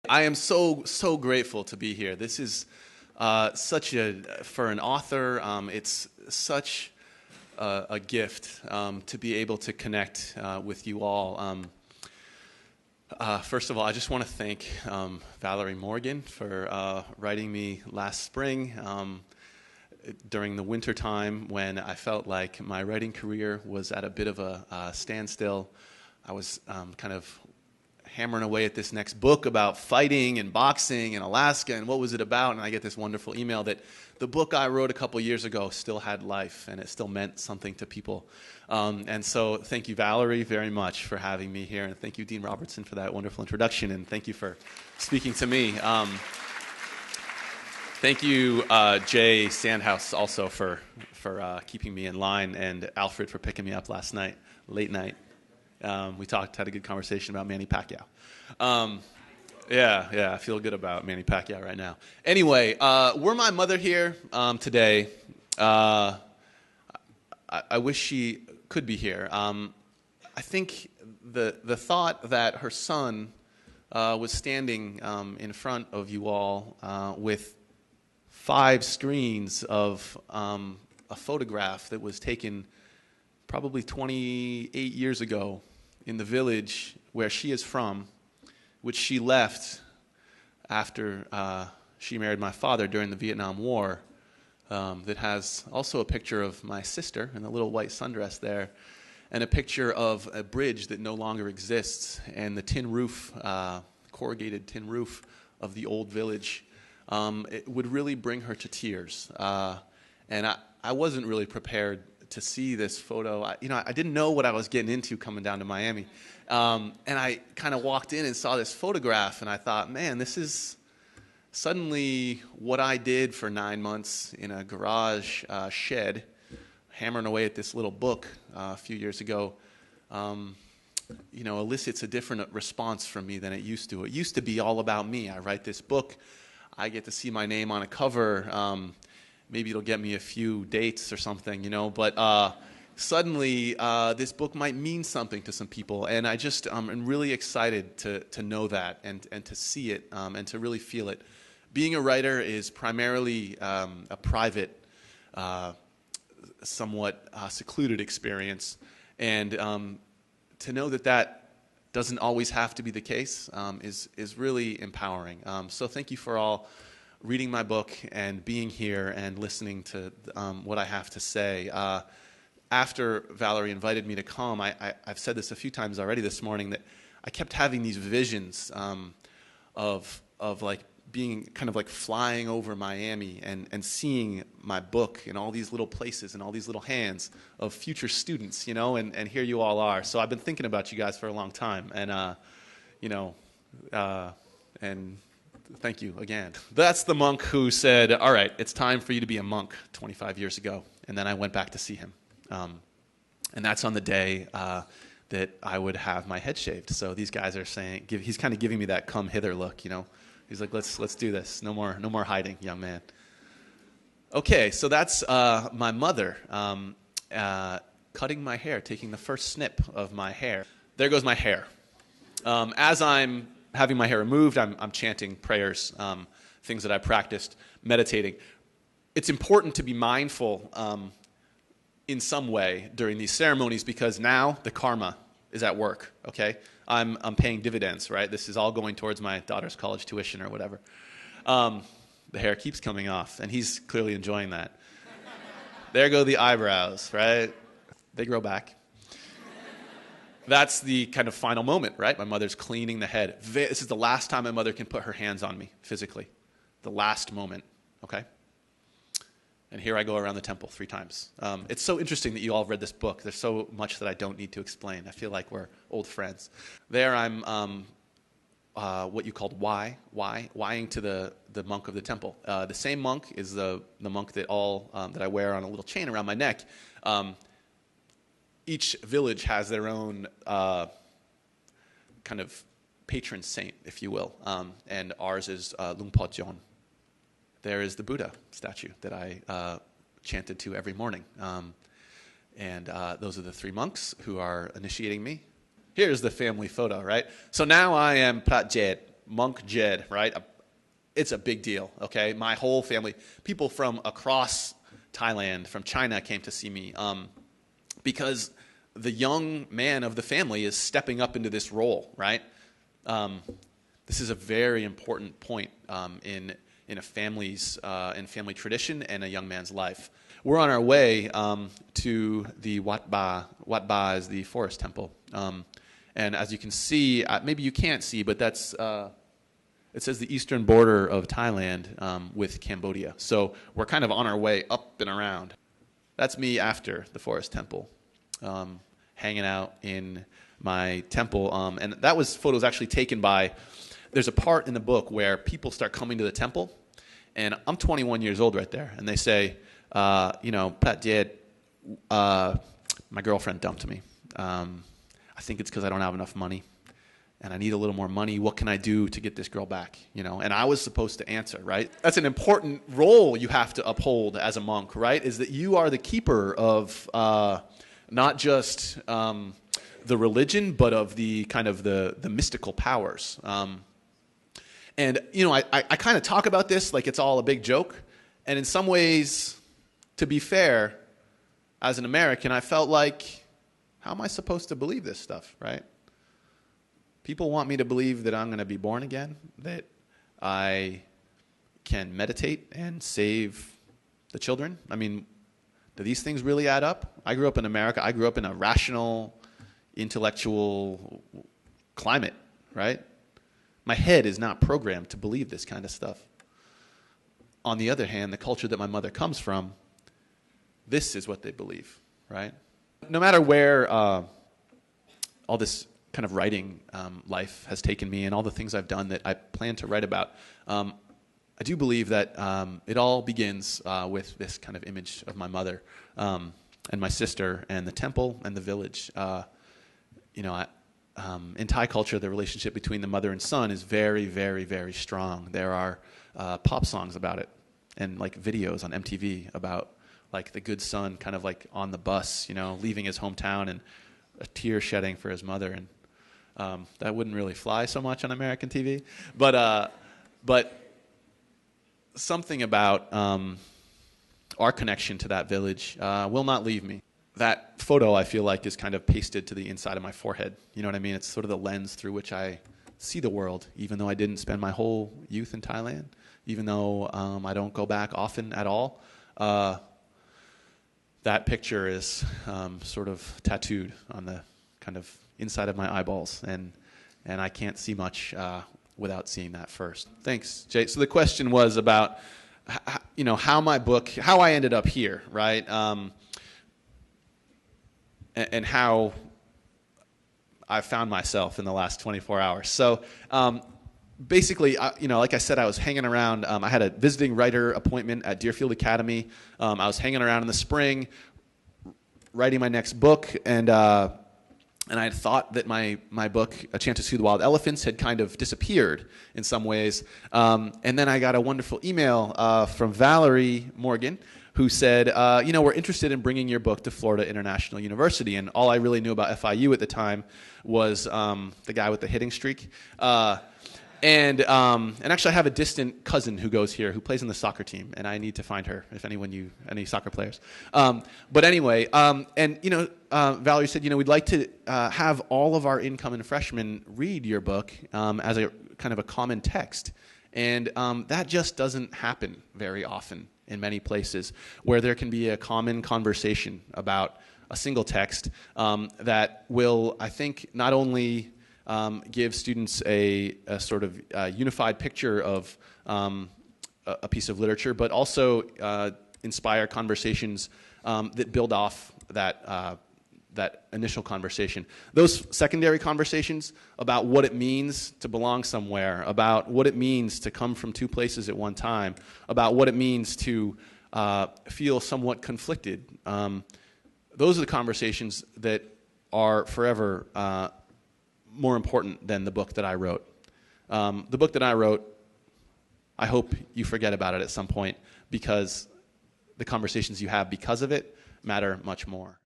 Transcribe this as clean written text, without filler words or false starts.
I am so grateful to be here. This is for an author, it's such a gift to be able to connect with you all. First of all, I just want to thank Valerie Morgan for writing me last spring during the winter time when I felt like my writing career was at a bit of a standstill. I was kind of hammering away at this next book about fighting and boxing in Alaska and what was it about, and I get this wonderful email that the book I wrote a couple years ago still had life and it still meant something to people. And so thank you, Valerie, very much for having me here, and thank you, Dean Robertson, for that wonderful introduction, and thank you for speaking to me. Thank you, Jay Sandhouse, also for keeping me in line, and Alfred for picking me up last night, late night. We had a good conversation about Manny Pacquiao. Yeah, I feel good about Manny Pacquiao right now. Anyway, were my mother here today, I wish she could be here. I think the thought that her son was standing in front of you all with 5 screens of a photograph that was taken probably 28 years ago in the village where she is from, which she left after she married my father during the Vietnam War, that has also a picture of my sister in a little white sundress there, and a picture of a bridge that no longer exists, and the tin roof, corrugated tin roof of the old village. It would really bring her to tears. And I wasn't really prepared to see this photo. I didn't know what I was getting into coming down to Miami. And I kind of walked in and saw this photograph, and I thought, man, this is suddenly what I did for 9 months in a garage shed, hammering away at this little book a few years ago, elicits a different response from me than it used to. It used to be all about me. I write this book. I get to see my name on a cover. Maybe it'll get me a few dates or something, but suddenly this book might mean something to some people, and I just am really excited to know that and to see it and to really feel it. Being a writer is primarily a private, somewhat secluded experience, and to know that doesn't always have to be the case is really empowering. So thank you for all reading my book and being here and listening to what I have to say. After Valerie invited me to come, I've said this a few times already this morning, that I kept having these visions of like being kind of like flying over Miami and seeing my book in all these little places and all these little hands of future students, and here you all are. So I've been thinking about you guys for a long time, and and thank you again. That's the monk who said, all right, it's time for you to be a monk 25 years ago. And then I went back to see him. And that's on the day that I would have my head shaved. So these guys are saying, he's kind of giving me that come hither look, He's like, let's do this. No more hiding, young man. Okay, so that's my mother cutting my hair, taking the first snip of my hair. There goes my hair. As I'm having my hair removed, I'm chanting prayers, things that I practiced, meditating. It's important to be mindful in some way during these ceremonies, because now the karma is at work, okay? I'm paying dividends, right? This is all going towards my daughter's college tuition or whatever. The hair keeps coming off, and he's clearly enjoying that. There go the eyebrows, right? They grow back. That's the kind of final moment, right? My mother's cleaning the head. This is the last time my mother can put her hands on me physically. The last moment, okay? And here I go around the temple 3 times. It's so interesting that you all read this book. There's so much that I don't need to explain. I feel like we're old friends. There I'm what you called whying to the monk of the temple. The same monk is the monk that I wear on a little chain around my neck. Each village has their own kind of patron saint, if you will, and ours is Lung Po Jon. There is the Buddha statue that I chanted to every morning. And those are the 3 monks who are initiating me. Here's the family photo, right? So now I am Prat Jaed, monk Jaed, right? It's a big deal, okay? My whole family, people from across Thailand, from China came to see me because the young man of the family is stepping up into this role, right? This is a very important point in a family's in family tradition and a young man's life. We're on our way to the Wat Ba. Wat Ba is the forest temple, and as you can see, maybe you can't see, but that's it says the eastern border of Thailand with Cambodia. So we're kind of on our way up and around. That's me after the forest temple, hanging out in my temple, and that was photos actually taken by. There's a part in the book where people start coming to the temple, and I'm 21 years old right there, and they say, Pat Jaed, my girlfriend dumped me. I think it's because I don't have enough money, and I need a little more money. What can I do to get this girl back? And I was supposed to answer, right? That's an important role you have to uphold as a monk, right? Is that you are the keeper of not just the religion, but of the kind of the mystical powers. And, I kind of talk about this like it's all a big joke. And in some ways, to be fair, as an American, I felt like, how am I supposed to believe this stuff, right? People want me to believe that I'm going to be born again, that I can meditate and save the children. I mean, do these things really add up? I grew up in America. I grew up in a rational, intellectual climate, right? My head is not programmed to believe this kind of stuff. On the other hand, the culture that my mother comes from, this is what they believe, right? No matter where all this kind of writing life has taken me and all the things I've done that I plan to write about, I do believe that it all begins with this kind of image of my mother and my sister and the temple and the village. In Thai culture, the relationship between the mother and son is very, very, very strong. There are pop songs about it and like videos on MTV about like the good son kind of like on the bus, leaving his hometown and a tear shedding for his mother. And that wouldn't really fly so much on American TV. But something about our connection to that village will not leave me. That photo, I feel like, is kind of pasted to the inside of my forehead. You know what I mean? It's sort of the lens through which I see the world, even though I didn't spend my whole youth in Thailand, even though I don't go back often at all. That picture is sort of tattooed on the kind of inside of my eyeballs, and I can't see much without seeing that first. Thanks, Jay. So the question was about, how I ended up here, right? And how I found myself in the last 24 hours. So basically, like I said, I was hanging around. I had a visiting writer appointment at Deerfield Academy. I was hanging around in the spring, writing my next book, and I had thought that my book, A Chant to Soothe Wild Elephants, had kind of disappeared in some ways. And then I got a wonderful email from Valerie Morgan, who said, we're interested in bringing your book to Florida International University. And all I really knew about FIU at the time was the guy with the hitting streak. And actually, I have a distant cousin who goes here, who plays in the soccer team, and I need to find her, if any soccer players. But anyway, Valerie said, we'd like to have all of our incoming freshmen read your book as a kind of a common text. And that just doesn't happen very often in many places, where there can be a common conversation about a single text that will, I think, not only give students a sort of unified picture of a piece of literature, but also inspire conversations that build off that initial conversation. Those secondary conversations about what it means to belong somewhere, about what it means to come from two places at one time, about what it means to feel somewhat conflicted. Those are the conversations that are forever more important than the book that I wrote. The book that I wrote, I hope you forget about it at some point, because the conversations you have because of it matter much more.